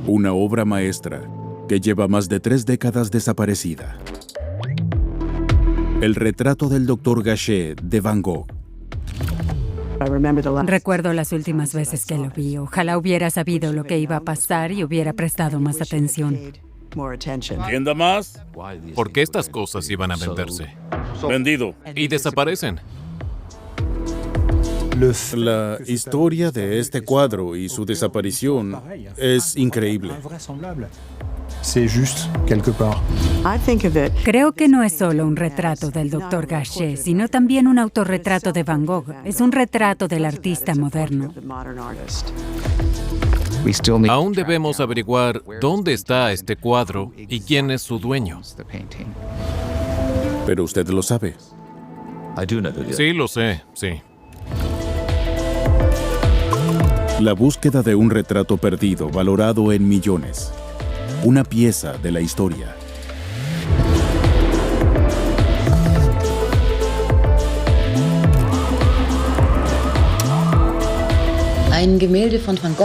Una obra maestra que lleva más de 3 décadas desaparecida. El retrato del Dr. Gachet de Van Gogh. Recuerdo las últimas veces que lo vi. Ojalá hubiera sabido lo que iba a pasar y hubiera prestado más atención. ¿Tienda más? ¿Por qué estas cosas iban a venderse? Vendido. Y desaparecen. La historia de este cuadro y su desaparición es increíble. Creo que no es solo un retrato del Dr. Gachet, sino también un autorretrato de Van Gogh. Es un retrato del artista moderno. Aún debemos averiguar dónde está este cuadro y quién es su dueño. Pero usted lo sabe. Sí, lo sé, sí. La búsqueda de un retrato perdido valorado en millones. Una pieza de la historia.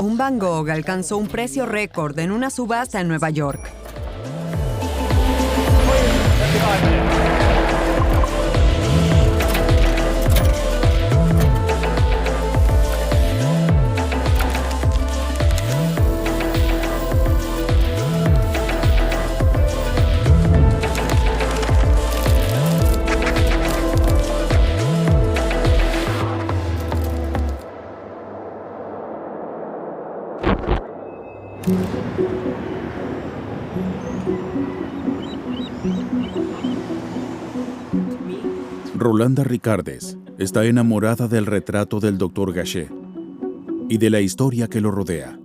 Un Van Gogh alcanzó un precio récord en una subasta en Nueva York. Rolanda Ricardes está enamorada del retrato del Dr. Gachet y de la historia que lo rodea.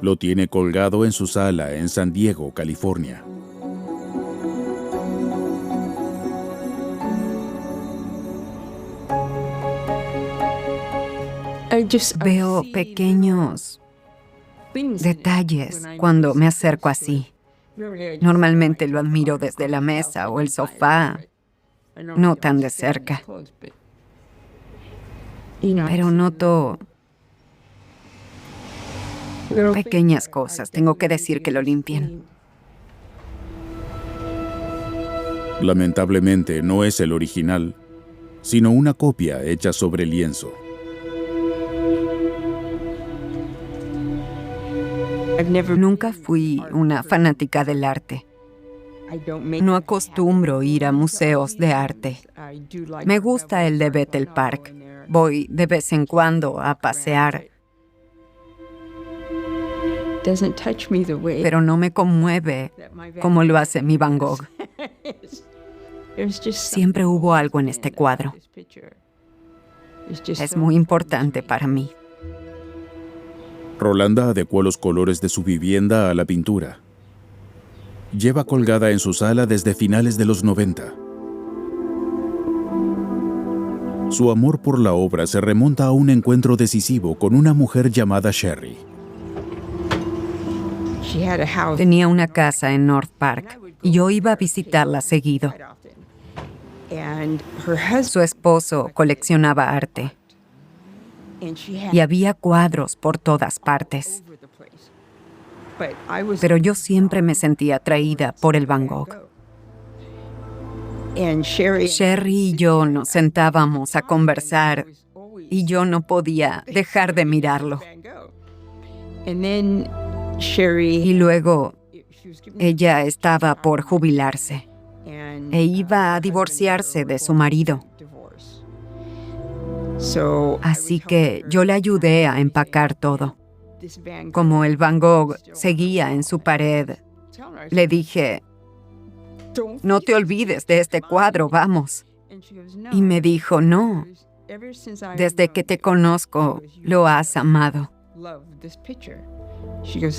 Lo tiene colgado en su sala en San Diego, California. Veo pequeños detalles cuando me acerco así. Normalmente lo admiro desde la mesa o el sofá, no tan de cerca. Pero noto pequeñas cosas. Tengo que decir que lo limpien. Lamentablemente no es el original, sino una copia hecha sobre lienzo. Nunca fui una fanática del arte. No acostumbro ir a museos de arte. Me gusta el de Bethel Park. Voy de vez en cuando a pasear. Pero no me conmueve como lo hace mi Van Gogh. Siempre hubo algo en este cuadro. Es muy importante para mí. Rolanda adecuó los colores de su vivienda a la pintura. Lleva colgada en su sala desde finales de los 90. Su amor por la obra se remonta a un encuentro decisivo con una mujer llamada Sherry. Tenía una casa en North Park y yo iba a visitarla seguido. Su esposo coleccionaba arte. Y había cuadros por todas partes. Pero yo siempre me sentía atraída por el Van Gogh. Sherry y yo nos sentábamos a conversar y yo no podía dejar de mirarlo. Y luego ella estaba por jubilarse e iba a divorciarse de su marido. Así que yo le ayudé a empacar todo. Como el Van Gogh seguía en su pared, le dije, no te olvides de este cuadro, vamos. Y me dijo, no, desde que te conozco, lo has amado.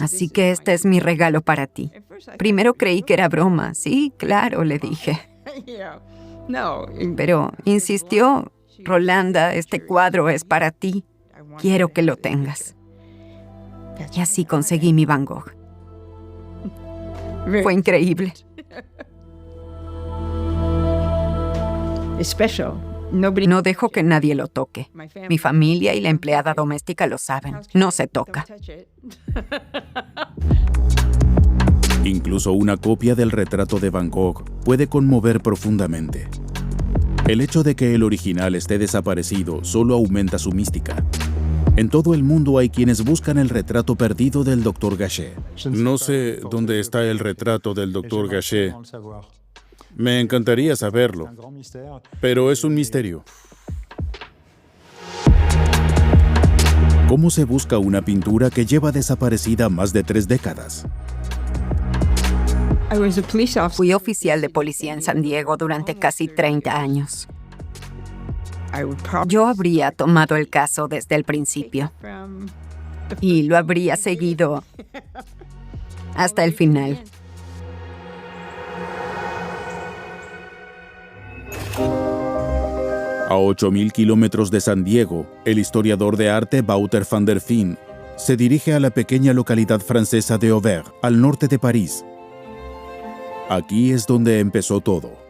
Así que este es mi regalo para ti. Primero creí que era broma. Sí, claro, le dije. Pero insistió, Rolanda, este cuadro es para ti. Quiero que lo tengas. Y así conseguí mi Van Gogh. Fue increíble. No dejo que nadie lo toque. Mi familia y la empleada doméstica lo saben. No se toca. Incluso una copia del retrato de Van Gogh puede conmover profundamente. El hecho de que el original esté desaparecido solo aumenta su mística. En todo el mundo hay quienes buscan el retrato perdido del Dr. Gachet. No sé dónde está el retrato del Dr. Gachet. Me encantaría saberlo, pero es un misterio. ¿Cómo se busca una pintura que lleva desaparecida más de 3 décadas? Fui oficial de policía en San Diego durante casi 30 años. Yo habría tomado el caso desde el principio y lo habría seguido hasta el final. A 8.000 kilómetros de San Diego, el historiador de arte Wouter van der Veen se dirige a la pequeña localidad francesa de Auvers, al norte de París. Aquí es donde empezó todo.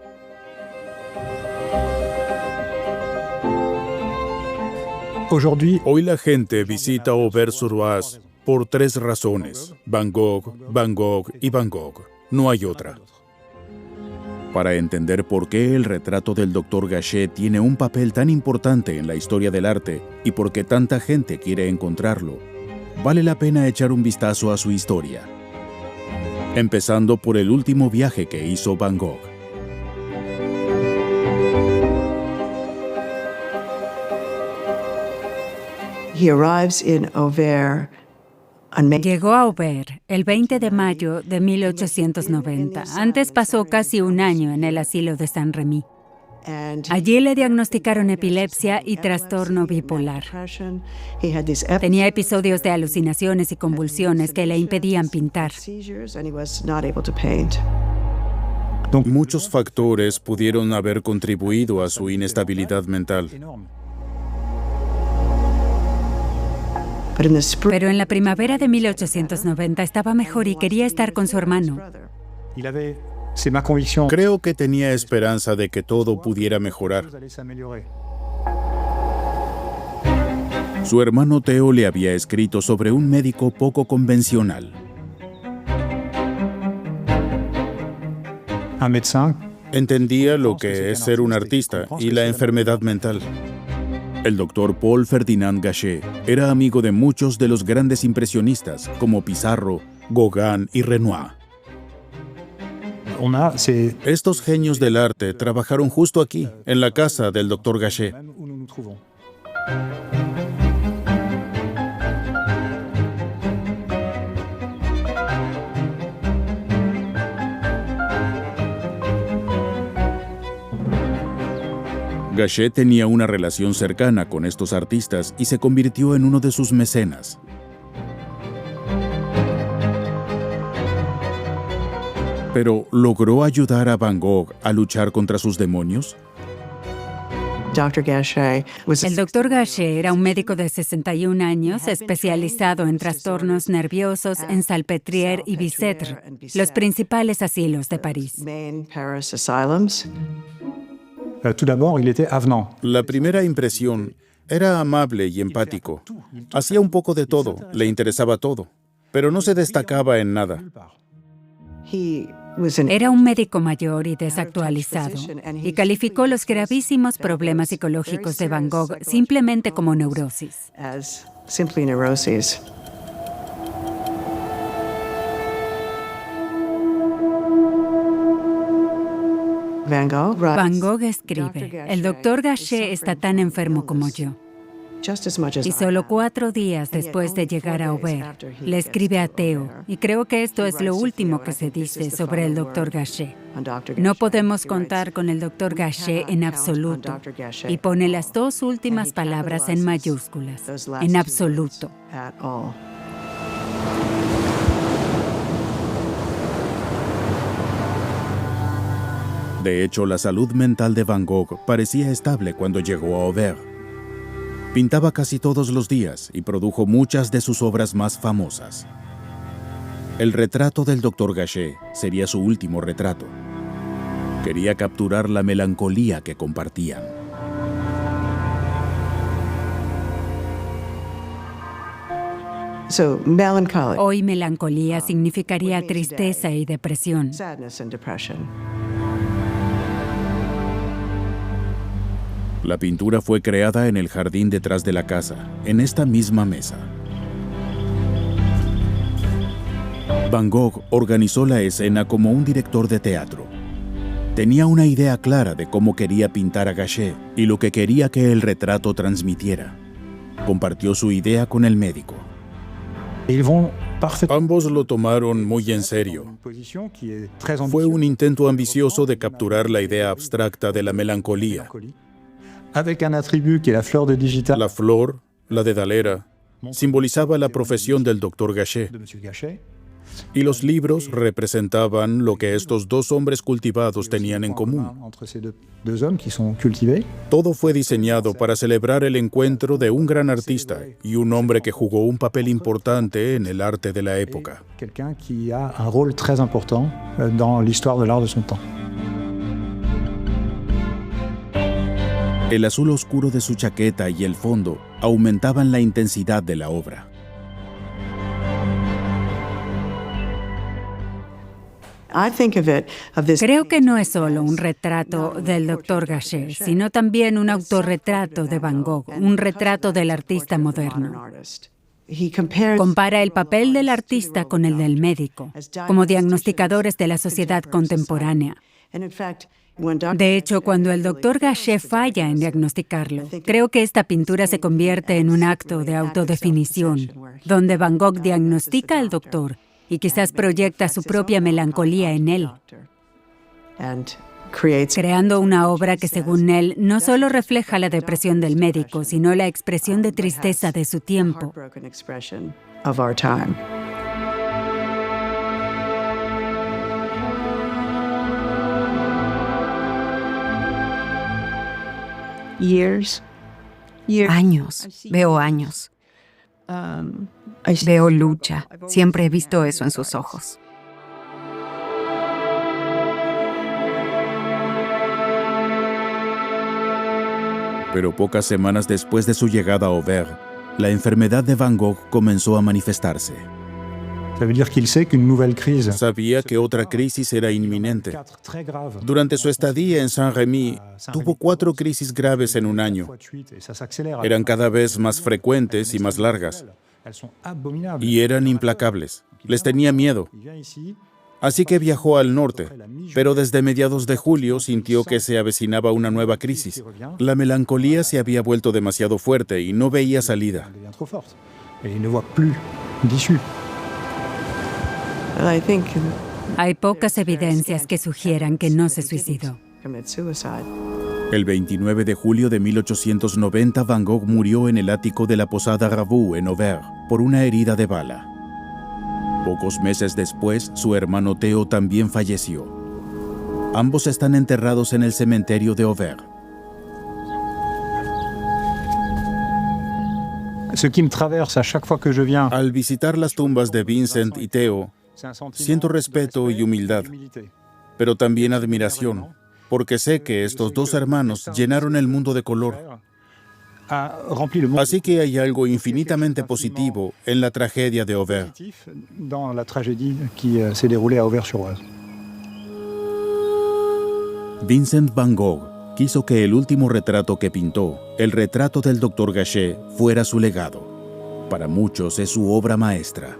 Hoy la gente visita Auvers-sur-Oise por 3 razones: Van Gogh, Van Gogh y Van Gogh. No hay otra. Para entender por qué el retrato del Dr. Gachet tiene un papel tan importante en la historia del arte y por qué tanta gente quiere encontrarlo, vale la pena echar un vistazo a su historia. Empezando por el último viaje que hizo Van Gogh. Llegó a Auvers el 20 de mayo de 1890. Antes pasó casi un año en el asilo de Saint-Rémy. Allí le diagnosticaron epilepsia y trastorno bipolar. Tenía episodios de alucinaciones y convulsiones que le impedían pintar. Muchos factores pudieron haber contribuido a su inestabilidad mental. Pero en la primavera de 1890 estaba mejor y quería estar con su hermano. Creo que tenía esperanza de que todo pudiera mejorar. Su hermano Theo le había escrito sobre un médico poco convencional. Entendía lo que es ser un artista y la enfermedad mental. El doctor Paul Ferdinand Gachet era amigo de muchos de los grandes impresionistas como Pissarro, Gauguin y Renoir. Estos genios del arte trabajaron justo aquí, en la casa del Dr. Gachet. Gachet tenía una relación cercana con estos artistas y se convirtió en uno de sus mecenas. Pero, ¿logró ayudar a Van Gogh a luchar contra sus demonios? El Dr. Gachet era un médico de 61 años especializado en trastornos nerviosos en Salpêtrière y Bicêtre, los principales asilos de París. La primera impresión, era amable y empático. Hacía un poco de todo, le interesaba todo, pero no se destacaba en nada. Era un médico mayor y desactualizado, y calificó los gravísimos problemas psicológicos de Van Gogh simplemente como neurosis. Van Gogh escribe: el Dr. Gachet está tan enfermo como yo. Y solo 4 días después de llegar a Auvers, le escribe a Theo, y creo que esto es lo último que se dice sobre el Dr. Gachet. No podemos contar con el Dr. Gachet en absoluto. Y pone las 2 últimas palabras en mayúsculas, en absoluto. De hecho, la salud mental de Van Gogh parecía estable cuando llegó a Auvers. Pintaba casi todos los días y produjo muchas de sus obras más famosas. El retrato del Dr. Gachet sería su último retrato. Quería capturar la melancolía que compartían. Hoy melancolía significaría tristeza y depresión. La pintura fue creada en el jardín detrás de la casa, en esta misma mesa. Van Gogh organizó la escena como un director de teatro. Tenía una idea clara de cómo quería pintar a Gachet y lo que quería que el retrato transmitiera. Compartió su idea con el médico. Ambos lo tomaron muy en serio. Fue un intento ambicioso de capturar la idea abstracta de la melancolía. La flor, la dedalera, simbolizaba la profesión del Dr. Gachet. Y los libros representaban lo que estos dos hombres cultivados tenían en común. Todo fue diseñado para celebrar el encuentro de un gran artista y un hombre que jugó un papel importante en el arte de la época. El azul oscuro de su chaqueta y el fondo aumentaban la intensidad de la obra. Creo que no es solo un retrato del Dr. Gachet, sino también un autorretrato de Van Gogh, un retrato del artista moderno. Compara el papel del artista con el del médico, como diagnosticadores de la sociedad contemporánea. De hecho, cuando el Dr. Gachet falla en diagnosticarlo, creo que esta pintura se convierte en un acto de autodefinición, donde Van Gogh diagnostica al doctor y quizás proyecta su propia melancolía en él, creando una obra que, según él, no solo refleja la depresión del médico, sino la expresión de tristeza de su tiempo. Años, veo años. Veo lucha. Siempre he visto eso en sus ojos. Pero pocas semanas después de su llegada a Auvers, la enfermedad de Van Gogh comenzó a manifestarse. Sabía que otra crisis era inminente. Durante su estadía en Saint-Rémy, tuvo 4 crisis graves en un año. Eran cada vez más frecuentes y más largas. Y eran implacables. Les tenía miedo. Así que viajó al norte, pero desde mediados de julio sintió que se avecinaba una nueva crisis. La melancolía se había vuelto demasiado fuerte y no veía salida. Hay pocas evidencias que sugieran que no se suicidó. El 29 de julio de 1890, Van Gogh murió en el ático de la Posada Ravoux, en Auvers, por una herida de bala. Pocos meses después, su hermano Theo también falleció. Ambos están enterrados en el cementerio de Auvers. Al visitar las tumbas de Vincent y Theo, siento respeto y humildad, pero también admiración, porque sé que estos dos hermanos llenaron el mundo de color. Así que hay algo infinitamente positivo en la tragedia de Auvers. Vincent Van Gogh quiso que el último retrato que pintó, el retrato del Dr. Gachet, fuera su legado. Para muchos es su obra maestra.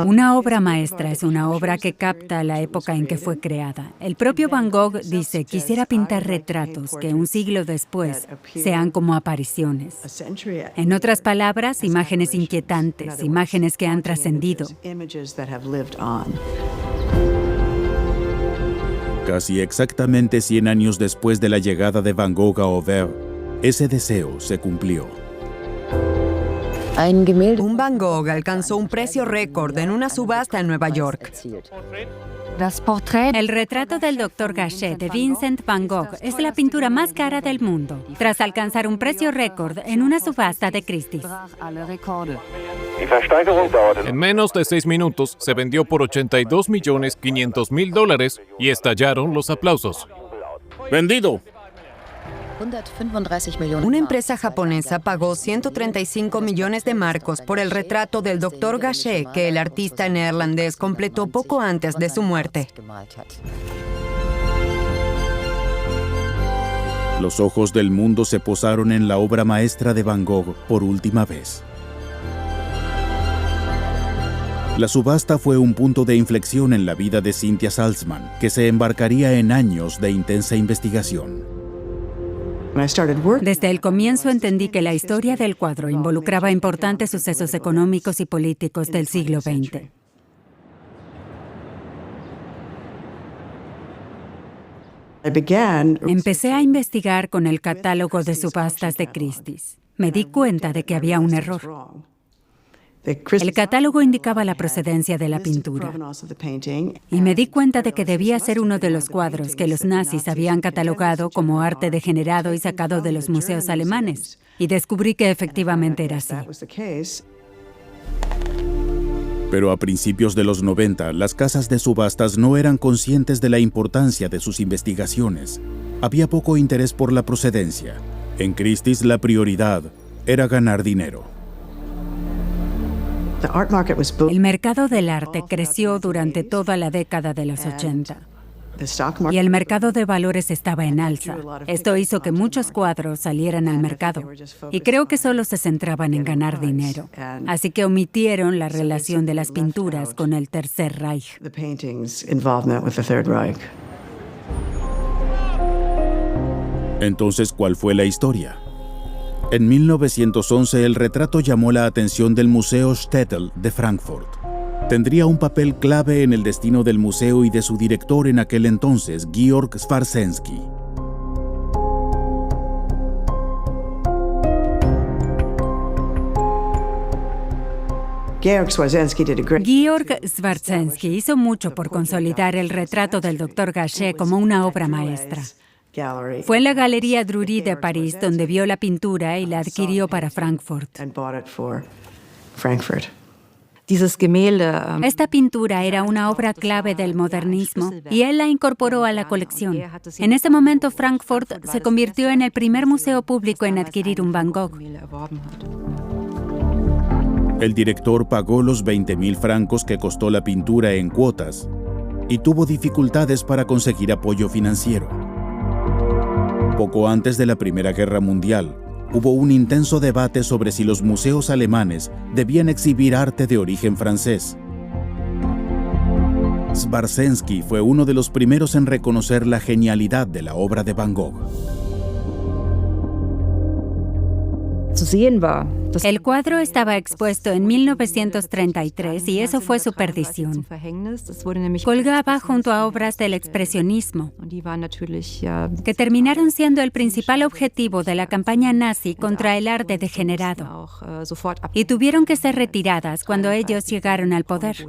Una obra maestra es una obra que capta la época en que fue creada. El propio Van Gogh dice: quisiera pintar retratos que un siglo después sean como apariciones. En otras palabras, imágenes inquietantes, imágenes que han trascendido. Casi exactamente 100 años después de la llegada de Van Gogh a Auvers, ese deseo se cumplió. Un Van Gogh alcanzó un precio récord en una subasta en Nueva York. El retrato del Dr. Gachet de Vincent Van Gogh es la pintura más cara del mundo, tras alcanzar un precio récord en una subasta de Christie's. En menos de 6 minutos se vendió por $82.500.000 y estallaron los aplausos. ¡Vendido! Una empresa japonesa pagó 135 millones de marcos por el retrato del Dr. Gachet que el artista neerlandés completó poco antes de su muerte. Los ojos del mundo se posaron en la obra maestra de Van Gogh por última vez. La subasta fue un punto de inflexión en la vida de Cynthia Salzman, que se embarcaría en años de intensa investigación. Desde el comienzo entendí que la historia del cuadro involucraba importantes sucesos económicos y políticos del siglo XX. Empecé a investigar con el catálogo de subastas de Christie's. Me di cuenta de que había un error. El catálogo indicaba la procedencia de la pintura. Y me di cuenta de que debía ser uno de los cuadros que los nazis habían catalogado como arte degenerado y sacado de los museos alemanes. Y descubrí que efectivamente era así. Pero a principios de los 90, las casas de subastas no eran conscientes de la importancia de sus investigaciones. Había poco interés por la procedencia. En Christie's la prioridad era ganar dinero. El mercado del arte creció durante toda la década de los 80. Y el mercado de valores estaba en alza. Esto hizo que muchos cuadros salieran al mercado. Y creo que solo se centraban en ganar dinero. Así que omitieron la relación de las pinturas con el Tercer Reich. Entonces, ¿cuál fue la historia? En 1911, el retrato llamó la atención del Museo Städel de Frankfurt. Tendría un papel clave en el destino del museo y de su director en aquel entonces, Georg Swarzensky. Georg Swarzensky hizo mucho por consolidar el retrato del Dr. Gachet como una obra maestra. Fue en la Galería Drury de París donde vio la pintura y la adquirió para Frankfurt. Esta pintura era una obra clave del modernismo y él la incorporó a la colección. En ese momento, Frankfurt se convirtió en el primer museo público en adquirir un Van Gogh. El director pagó los 20.000 francos que costó la pintura en cuotas y tuvo dificultades para conseguir apoyo financiero. Poco antes de la Primera Guerra Mundial, hubo un intenso debate sobre si los museos alemanes debían exhibir arte de origen francés. Swarzensky fue uno de los primeros en reconocer la genialidad de la obra de Van Gogh. El cuadro estaba expuesto en 1933 y eso fue su perdición. Colgaba junto a obras del expresionismo, que terminaron siendo el principal objetivo de la campaña nazi contra el arte degenerado, y tuvieron que ser retiradas cuando ellos llegaron al poder.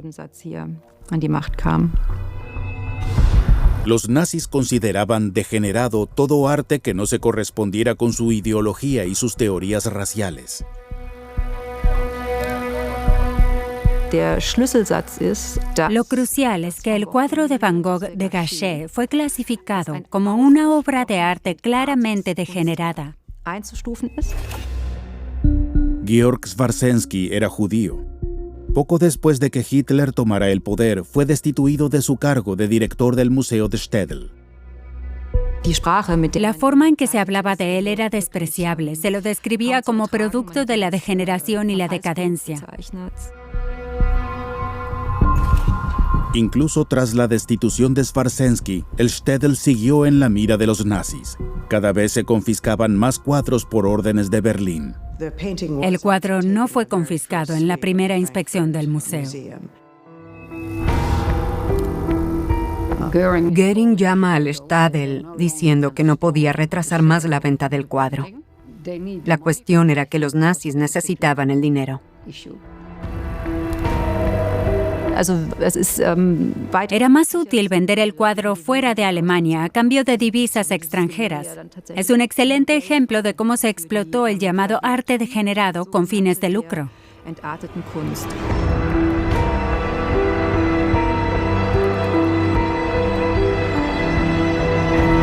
Los nazis consideraban degenerado todo arte que no se correspondiera con su ideología y sus teorías raciales. Lo crucial es que el cuadro de Van Gogh de Gachet fue clasificado como una obra de arte claramente degenerada. Georg Swarzensky era judío. Poco después de que Hitler tomara el poder, fue destituido de su cargo de director del Museo de Städel. La forma en que se hablaba de él era despreciable. Se lo describía como producto de la degeneración y la decadencia. Incluso tras la destitución de Swarzensky, el Städel siguió en la mira de los nazis. Cada vez se confiscaban más cuadros por órdenes de Berlín. El cuadro no fue confiscado en la primera inspección del museo. Goering llama al Städel diciendo que no podía retrasar más la venta del cuadro. La cuestión era que los nazis necesitaban el dinero. Era más útil vender el cuadro fuera de Alemania a cambio de divisas extranjeras. Es un excelente ejemplo de cómo se explotó el llamado arte degenerado con fines de lucro.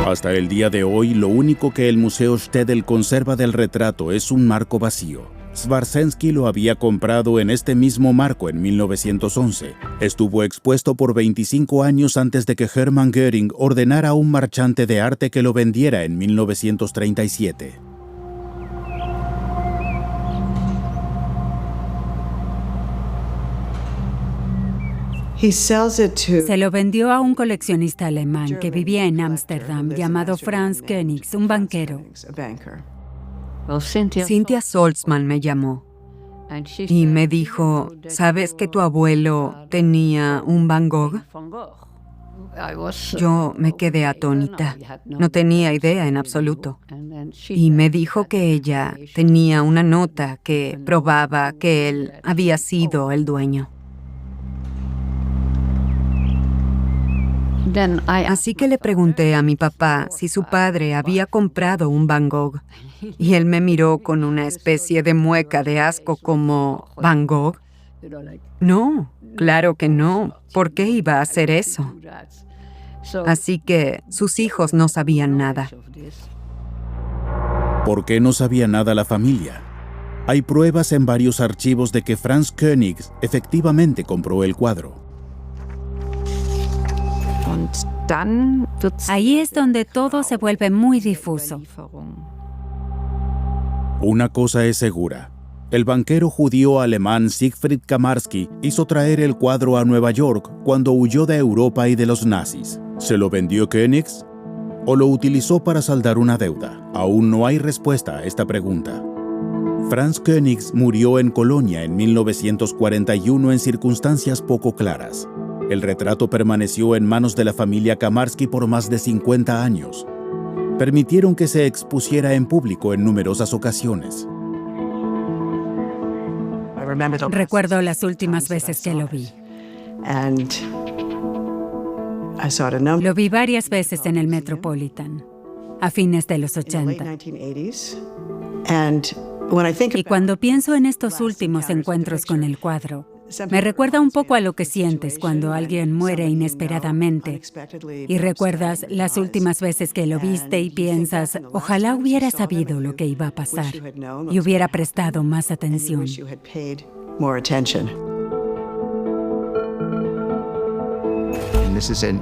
Hasta el día de hoy, lo único que el Museo Städel conserva del retrato es un marco vacío. Swarzensky lo había comprado en este mismo marco en 1911. Estuvo expuesto por 25 años antes de que Hermann Göring ordenara a un marchante de arte que lo vendiera en 1937. Se lo vendió a un coleccionista alemán que vivía en Ámsterdam llamado Franz Koenigs, un banquero. Cynthia Salzman me llamó y me dijo, ¿sabes que tu abuelo tenía un Van Gogh? Yo me quedé atónita. No tenía idea en absoluto. Y me dijo que ella tenía una nota que probaba que él había sido el dueño. Así que le pregunté a mi papá si su padre había comprado un Van Gogh. Y él me miró con una especie de mueca de asco como, ¿Van Gogh? No, claro que no. ¿Por qué iba a hacer eso? Así que sus hijos no sabían nada. ¿Por qué no sabía nada la familia? Hay pruebas en varios archivos de que Franz Koenigs efectivamente compró el cuadro. Ahí es donde todo se vuelve muy difuso. Una cosa es segura. El banquero judío alemán Siegfried Kamarsky hizo traer el cuadro a Nueva York cuando huyó de Europa y de los nazis. ¿Se lo vendió Koenigs? ¿O lo utilizó para saldar una deuda? Aún no hay respuesta a esta pregunta. Franz Koenigs murió en Colonia en 1941 en circunstancias poco claras. El retrato permaneció en manos de la familia Kamarsky por más de 50 años. Permitieron que se expusiera en público en numerosas ocasiones. Recuerdo las últimas veces que lo vi. Lo vi varias veces en el Metropolitan, a fines de los 80. Y cuando pienso en estos últimos encuentros con el cuadro, me recuerda un poco a lo que sientes cuando alguien muere inesperadamente y recuerdas las últimas veces que lo viste y piensas, ojalá hubiera sabido lo que iba a pasar y hubiera prestado más atención.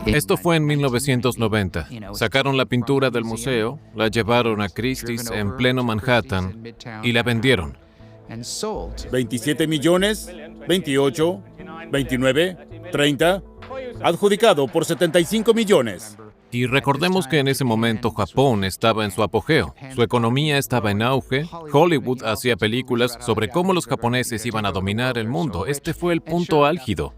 Esto fue en 1990. Sacaron la pintura del museo, la llevaron a Christie's en pleno Manhattan y la vendieron. 27 millones, 28, 29, 30, adjudicado por 75 millones. Y recordemos que en ese momento Japón estaba en su apogeo, su economía estaba en auge, Hollywood hacía películas sobre cómo los japoneses iban a dominar el mundo. Este fue el punto álgido.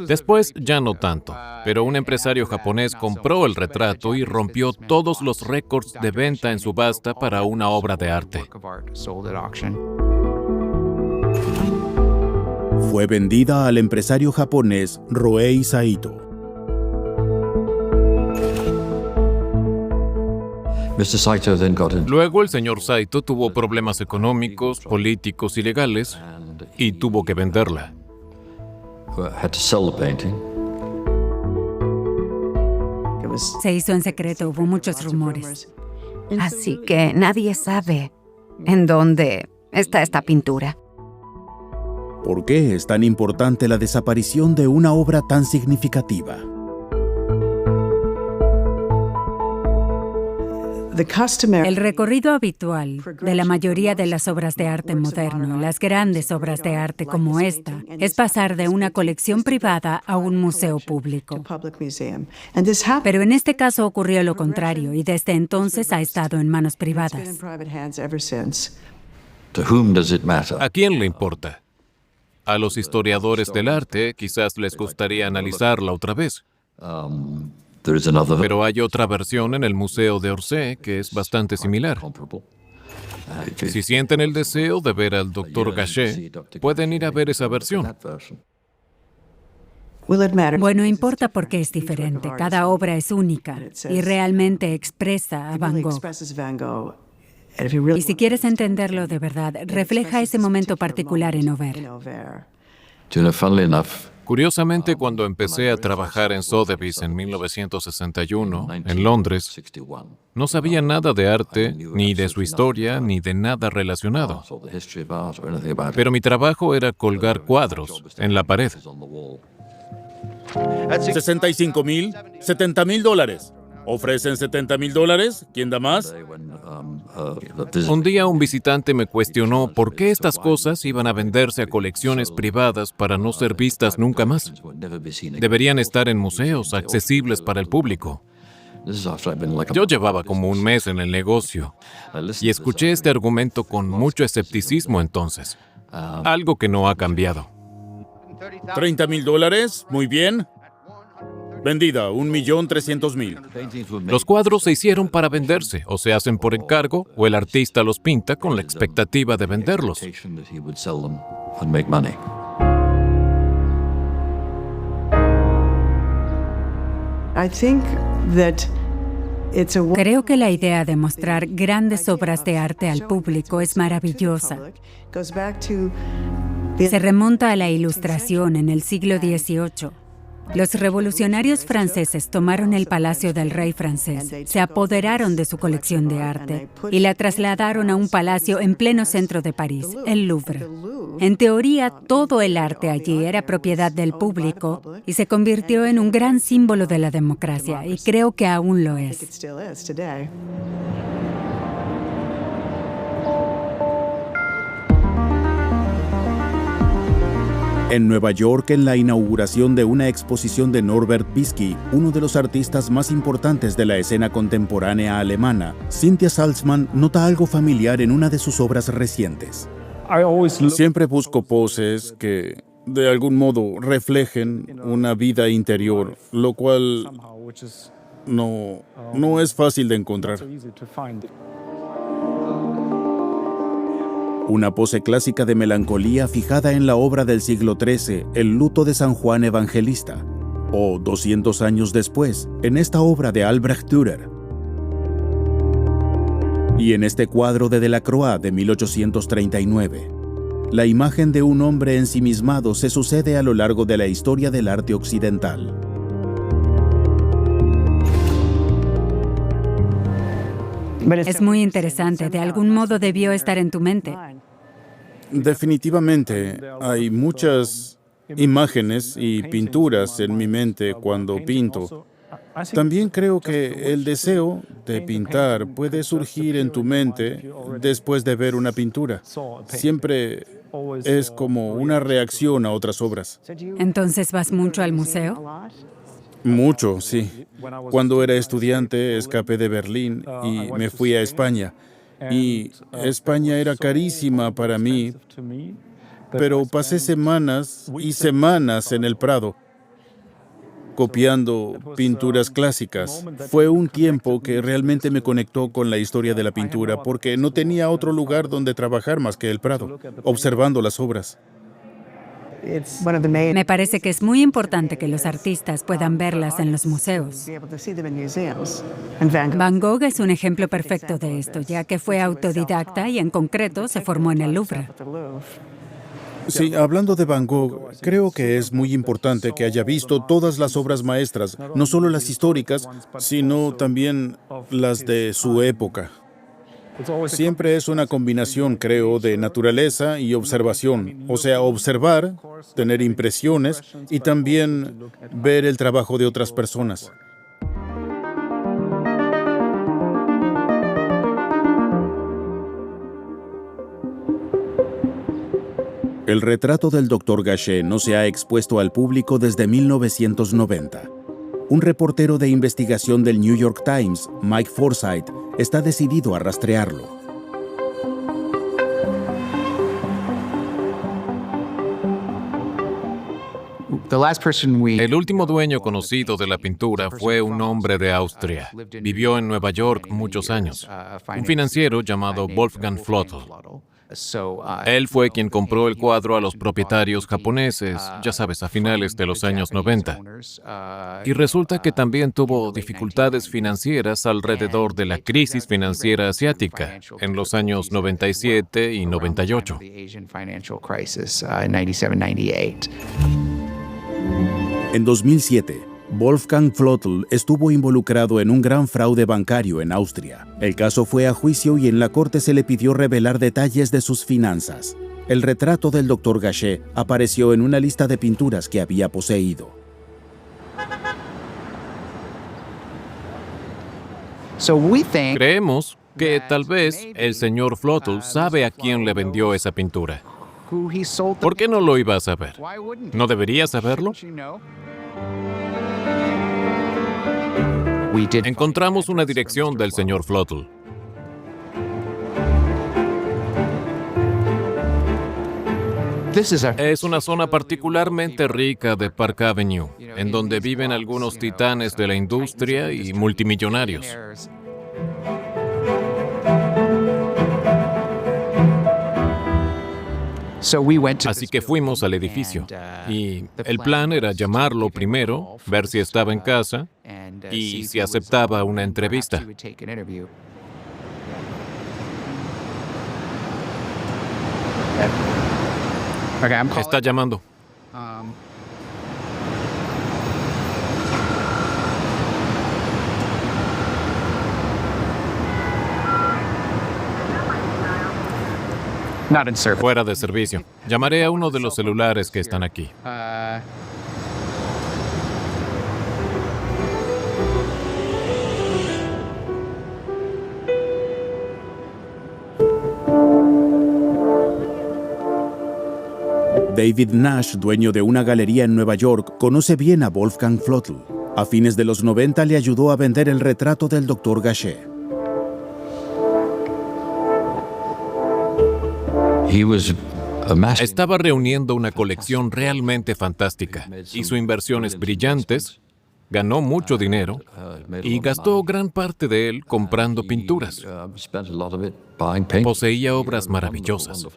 Después ya no tanto, pero un empresario japonés compró el retrato y rompió todos los récords de venta en subasta para una obra de arte. Fue vendida al empresario japonés Rohei Saito. Luego el señor Saito tuvo problemas económicos, políticos y legales y tuvo que venderla. Se hizo en secreto, hubo muchos rumores. Así que nadie sabe en dónde está esta pintura. ¿Por qué es tan importante la desaparición de una obra tan significativa? El recorrido habitual de la mayoría de las obras de arte moderno, las grandes obras de arte como esta, es pasar de una colección privada a un museo público. Pero en este caso ocurrió lo contrario y desde entonces ha estado en manos privadas. ¿A quién le importa? A los historiadores del arte quizás les gustaría analizarla otra vez. Pero hay otra versión en el Museo de Orsay que es bastante similar. Si sienten el deseo de ver al Dr. Gachet, pueden ir a ver esa versión. Bueno, importa porque es diferente. Cada obra es única y realmente expresa a Van Gogh. Y si quieres entenderlo de verdad, refleja ese momento particular en Auvers. Curiosamente, cuando empecé a trabajar en Sotheby's en 1961, en Londres, no sabía nada de arte, ni de su historia, ni de nada relacionado. Pero mi trabajo era colgar cuadros en la pared. $65,000, $70,000. ¿Ofrecen $70,000? ¿Quién da más? Un día un visitante me cuestionó por qué estas cosas iban a venderse a colecciones privadas para no ser vistas nunca más. Deberían estar en museos accesibles para el público. Yo llevaba como un mes en el negocio y escuché este argumento con mucho escepticismo entonces. Algo que no ha cambiado. $30,000, muy bien. Vendida, 1,300,000. Los cuadros se hicieron para venderse, o se hacen por encargo, o el artista los pinta con la expectativa de venderlos. Creo que la idea de mostrar grandes obras de arte al público es maravillosa. Se remonta a la Ilustración en el siglo XVIII. Los revolucionarios franceses tomaron el palacio del rey francés, se apoderaron de su colección de arte y la trasladaron a un palacio en pleno centro de París, el Louvre. En teoría, todo el arte allí era propiedad del público y se convirtió en un gran símbolo de la democracia, y creo que aún lo es. En Nueva York, en la inauguración de una exposición de Norbert Pinsky, uno de los artistas más importantes de la escena contemporánea alemana, Cynthia Salzman nota algo familiar en una de sus obras recientes. Siempre busco poses que, de algún modo, reflejen una vida interior, lo cual no es fácil de encontrar. Una pose clásica de melancolía fijada en la obra del siglo XIII, El luto de San Juan Evangelista, o 200 años después, en esta obra de Albrecht Dürer. Y en este cuadro de Delacroix de 1839, la imagen de un hombre ensimismado se sucede a lo largo de la historia del arte occidental. Es muy interesante, de algún modo debió estar en tu mente. Definitivamente, hay muchas imágenes y pinturas en mi mente cuando pinto. También creo que el deseo de pintar puede surgir en tu mente después de ver una pintura. Siempre es como una reacción a otras obras. ¿Entonces vas mucho al museo? Mucho, sí. Cuando era estudiante, escapé de Berlín y me fui a España. Y España era carísima para mí, pero pasé semanas y semanas en el Prado, copiando pinturas clásicas. Fue un tiempo que realmente me conectó con la historia de la pintura, porque no tenía otro lugar donde trabajar más que el Prado, observando las obras. Me parece que es muy importante que los artistas puedan verlas en los museos. Van Gogh es un ejemplo perfecto de esto, ya que fue autodidacta y en concreto se formó en el Louvre. Sí, hablando de Van Gogh, creo que es muy importante que haya visto todas las obras maestras, no solo las históricas, sino también las de su época. Siempre es una combinación, creo, de naturaleza y observación. O sea, observar, tener impresiones y también ver el trabajo de otras personas. El retrato del Dr. Gachet no se ha expuesto al público desde 1990. Un reportero de investigación del New York Times, Mike Forsyth, está decidido a rastrearlo. El último dueño conocido de la pintura fue un hombre de Austria. Vivió en Nueva York muchos años. Un financiero llamado Wolfgang Flottel. Él fue quien compró el cuadro a los propietarios japoneses, ya sabes, a finales de los años 90. Y resulta que también tuvo dificultades financieras alrededor de la crisis financiera asiática en los años 97 y 98. En 2007, Wolfgang Flotl estuvo involucrado en un gran fraude bancario en Austria. El caso fue a juicio y en la corte se le pidió revelar detalles de sus finanzas. El retrato del Dr. Gachet apareció en una lista de pinturas que había poseído. Creemos que tal vez el señor Flotl sabe a quién le vendió esa pintura. ¿Por qué no lo iba a saber? ¿No debería saberlo? Encontramos una dirección del señor Flotl. Es una zona particularmente rica de Park Avenue, en donde viven algunos titanes de la industria y multimillonarios. Así que fuimos al edificio y el plan era llamarlo primero, ver si estaba en casa y si aceptaba una entrevista. Está llamando. Fuera de servicio. Llamaré a uno de los celulares que están aquí. David Nash, dueño de una galería en Nueva York, conoce bien a Wolfgang Flotl. A fines de los 90 le ayudó a vender el retrato del Dr. Gachet. Estaba reuniendo una colección realmente fantástica. Hizo inversiones brillantes, ganó mucho dinero y gastó gran parte de él comprando pinturas. Poseía obras maravillosas.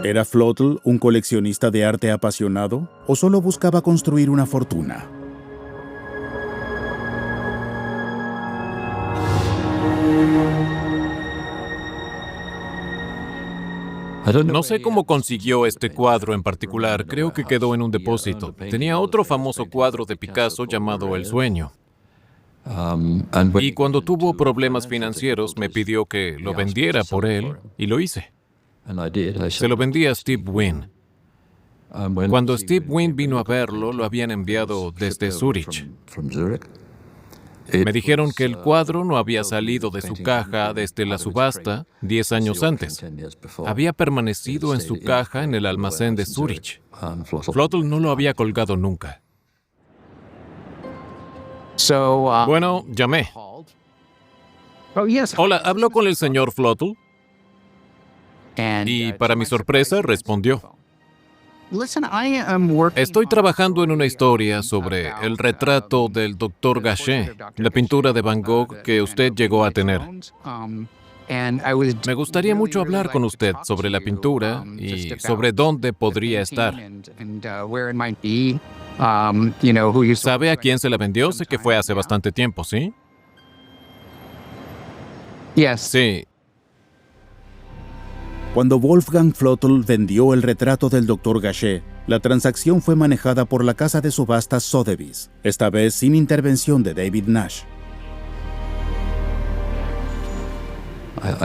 ¿Era Flotl un coleccionista de arte apasionado o solo buscaba construir una fortuna? No sé cómo consiguió este cuadro en particular, creo que quedó en un depósito. Tenía otro famoso cuadro de Picasso llamado El Sueño. Y cuando tuvo problemas financieros me pidió que lo vendiera por él y lo hice. Se lo vendí a Steve Wynn. Cuando Steve Wynn vino a verlo, lo habían enviado desde Zúrich. Me dijeron que el cuadro no había salido de su caja desde la subasta 10 años antes. Había permanecido en su caja en el almacén de Zúrich. Flotl no lo había colgado nunca. Bueno, llamé. Hola, ¿hablo con el señor Flotl? Y para mi sorpresa, respondió. Estoy trabajando en una historia sobre el retrato del Dr. Gachet, la pintura de Van Gogh que usted llegó a tener. Me gustaría mucho hablar con usted sobre la pintura y sobre dónde podría estar. ¿Sabe a quién se la vendió? Sé que fue hace bastante tiempo, ¿sí? Sí. Cuando Wolfgang Flotl vendió el retrato del Dr. Gachet, la transacción fue manejada por la casa de subastas Sotheby's, esta vez sin intervención de David Nash.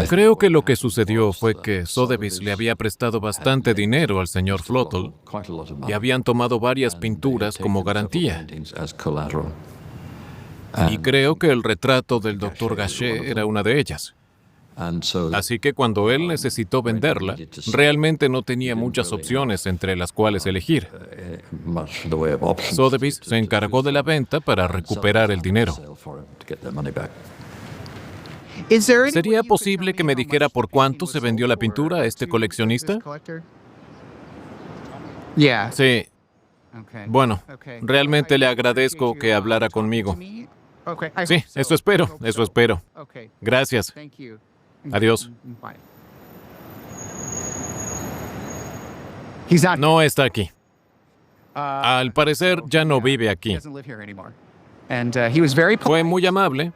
Creo que lo que sucedió fue que Sotheby's le había prestado bastante dinero al señor Flotl y habían tomado varias pinturas como garantía. Y creo que el retrato del Dr. Gachet era una de ellas. Así que cuando él necesitó venderla, realmente no tenía muchas opciones entre las cuales elegir. Sotheby's se encargó de la venta para recuperar el dinero. ¿Sería posible que me dijera por cuánto se vendió la pintura a este coleccionista? Sí. Bueno, realmente le agradezco que hablara conmigo. Sí, eso espero. Gracias. Adiós. No está aquí. Al parecer ya no vive aquí. Fue muy amable.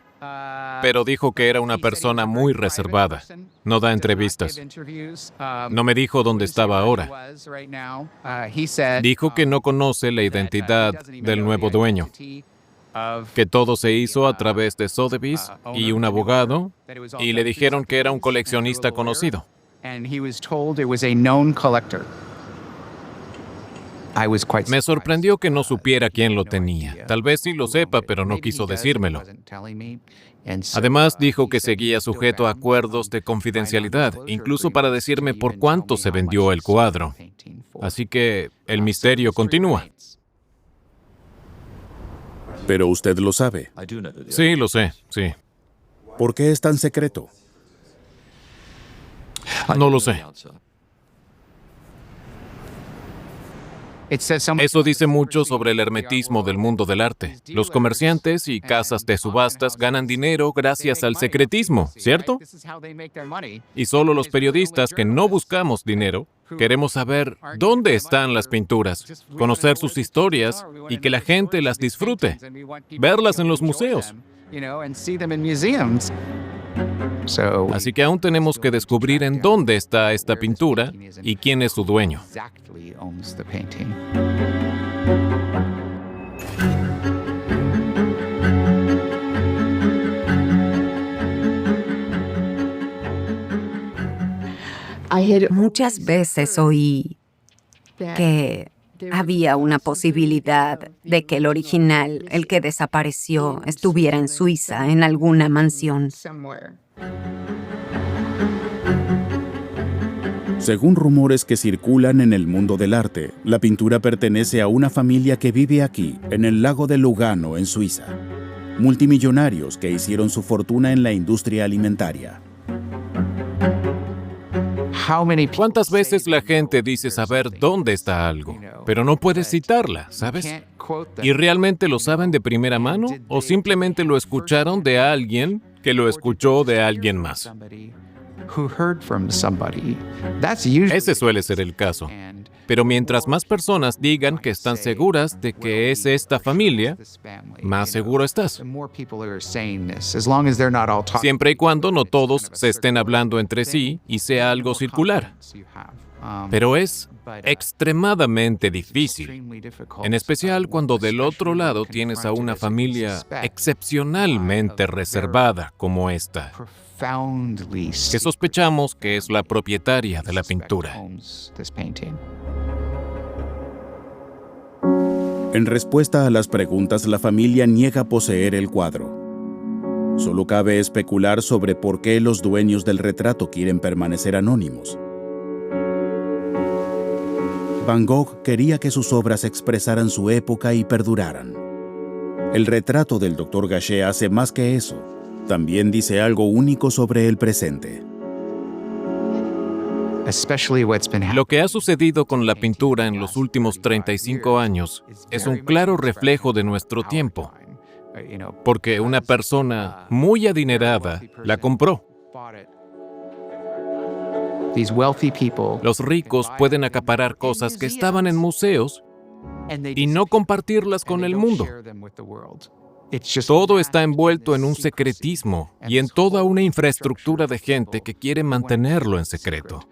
pero dijo que era una persona muy reservada. No da entrevistas. No me dijo dónde estaba ahora. Dijo que no conoce la identidad del nuevo dueño, que todo se hizo a través de Sotheby's y un abogado, y le dijeron que era un coleccionista conocido. Me sorprendió que no supiera quién lo tenía. Tal vez sí lo sepa, pero no quiso decírmelo. Además, dijo que seguía sujeto a acuerdos de confidencialidad, incluso para decirme por cuánto se vendió el cuadro. Así que el misterio continúa. Pero usted lo sabe. Sí, lo sé, sí. ¿Por qué es tan secreto? No lo sé. Eso dice mucho sobre el hermetismo del mundo del arte. Los comerciantes y casas de subastas ganan dinero gracias al secretismo, ¿cierto? Y solo los periodistas que no buscamos dinero queremos saber dónde están las pinturas, conocer sus historias y que la gente las disfrute, verlas en los museos. Así que aún tenemos que descubrir en dónde está esta pintura y quién es su dueño. Muchas veces oí que había una posibilidad de que el original, el que desapareció, estuviera en Suiza, en alguna mansión. Según rumores que circulan en el mundo del arte, la pintura pertenece a una familia que vive aquí, en el lago de Lugano, en Suiza. Multimillonarios que hicieron su fortuna en la industria alimentaria. ¿Cuántas veces la gente dice saber dónde está algo, pero no puede citarla, ¿sabes? ¿Y realmente lo saben de primera mano o simplemente lo escucharon de alguien que lo escuchó de alguien más? Ese suele ser el caso. Pero mientras más personas digan que están seguras de que es esta familia, más seguro estás. Siempre y cuando no todos se estén hablando entre sí y sea algo circular. Pero es extremadamente difícil, en especial cuando del otro lado tienes a una familia excepcionalmente reservada como esta, que sospechamos que es la propietaria de la pintura. En respuesta a las preguntas, la familia niega poseer el cuadro. Solo cabe especular sobre por qué los dueños del retrato quieren permanecer anónimos. Van Gogh quería que sus obras expresaran su época y perduraran. El retrato del Dr. Gachet hace más que eso. También dice algo único sobre el presente. Lo que ha sucedido con la pintura en los últimos 35 años es un claro reflejo de nuestro tiempo, porque una persona muy adinerada la compró. Los ricos pueden acaparar cosas que estaban en museos y no compartirlas con el mundo. Todo está envuelto en un secretismo y en toda una infraestructura de gente que quiere mantenerlo en secreto.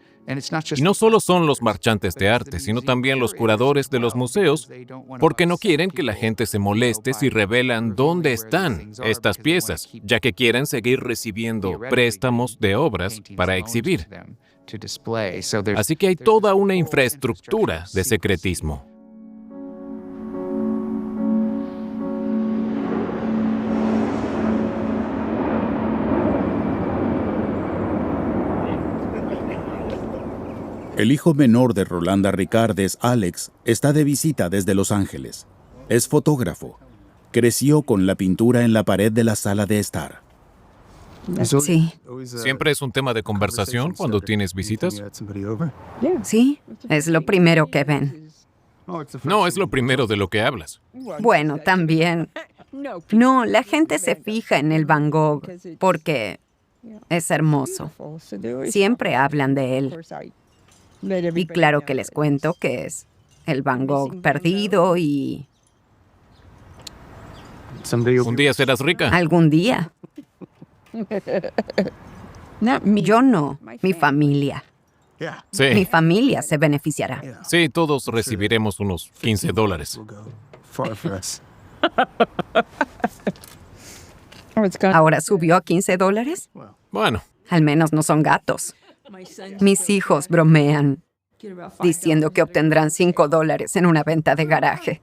Y no solo son los marchantes de arte, sino también los curadores de los museos, porque no quieren que la gente se moleste si revelan dónde están estas piezas, ya que quieren seguir recibiendo préstamos de obras para exhibir. Así que hay toda una infraestructura de secretismo. El hijo menor de Rolanda Ricardes, Alex, está de visita desde Los Ángeles. Es fotógrafo. Creció con la pintura en la pared de la sala de estar. Sí. ¿Siempre es un tema de conversación cuando tienes visitas? Sí, es lo primero que ven. No, es lo primero de lo que hablas. Bueno, también. No, la gente se fija en el Van Gogh porque es hermoso. Siempre hablan de él. Y claro que les cuento que es el Van Gogh perdido y... ¿Un día serás rica? Algún día. Yo no, mi familia. Sí, Mi familia se beneficiará. sí, todos recibiremos unos $15. ¿Ahora subió a $15? Bueno, Al menos no son gatos. Mis hijos bromean diciendo que obtendrán $5 en una venta de garaje.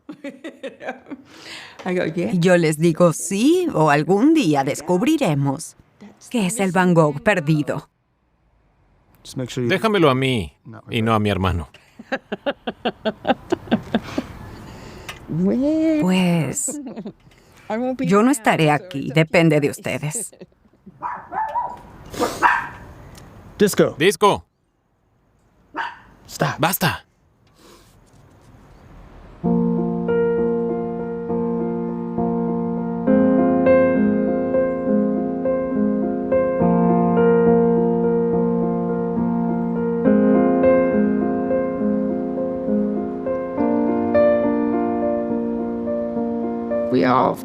Y yo les digo sí, o algún día descubriremos que es el Van Gogh perdido. déjamelo a mí y no a mi hermano. Pues yo no estaré aquí, depende de ustedes. ¡Disco! ¡Basta!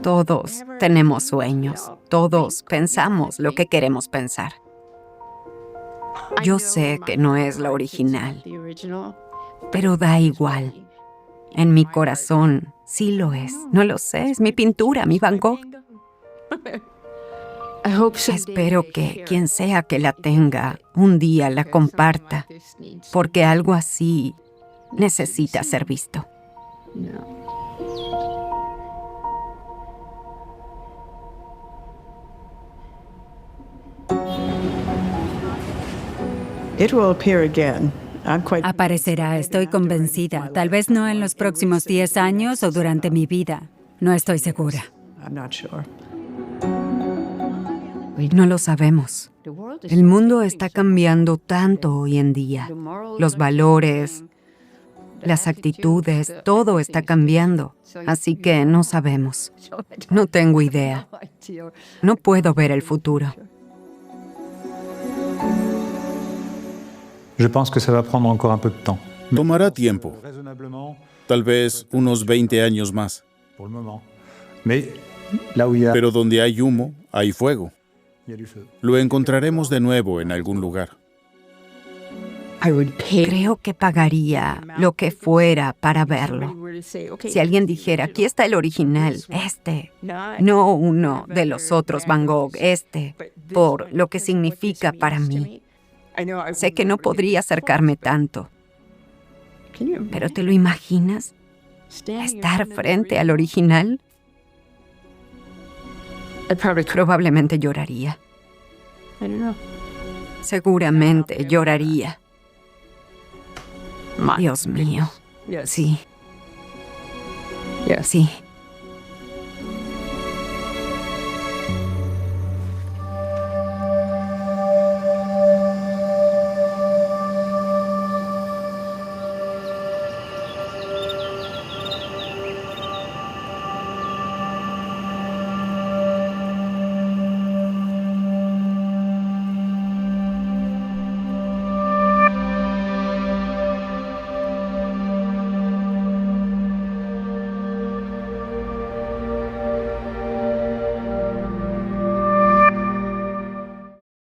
Todos tenemos sueños. Todos pensamos lo que queremos pensar. Yo sé que no es la original, pero da igual. En mi corazón sí lo es. No lo sé, es mi pintura, mi Van Gogh. Espero que quien sea que la tenga, un día la comparta, porque algo así necesita ser visto. Aparecerá, estoy convencida. Tal vez no en los próximos 10 años o durante mi vida. No estoy segura. No lo sabemos. El mundo está cambiando tanto hoy en día. Los valores, las actitudes, todo está cambiando. Así que no sabemos. No tengo idea. No puedo ver el futuro. Je pense que ça va prendre encore un peu de temps. Tomará tiempo, tal vez unos 20 años más. Pour le moment. Mais là où il y a Pero donde hay humo, hay fuego. du feu. Lo encontraremos de nuevo en algún lugar. Creo que pagaría lo que fuera para verlo. Si alguien dijera, aquí está el original, no uno de los otros Van Gogh, por lo que significa para mí. Sé que no podría acercarme tanto, pero ¿te lo imaginas? ¿Estar frente al original? Probablemente lloraría. Seguramente lloraría. Dios mío. Sí. Sí.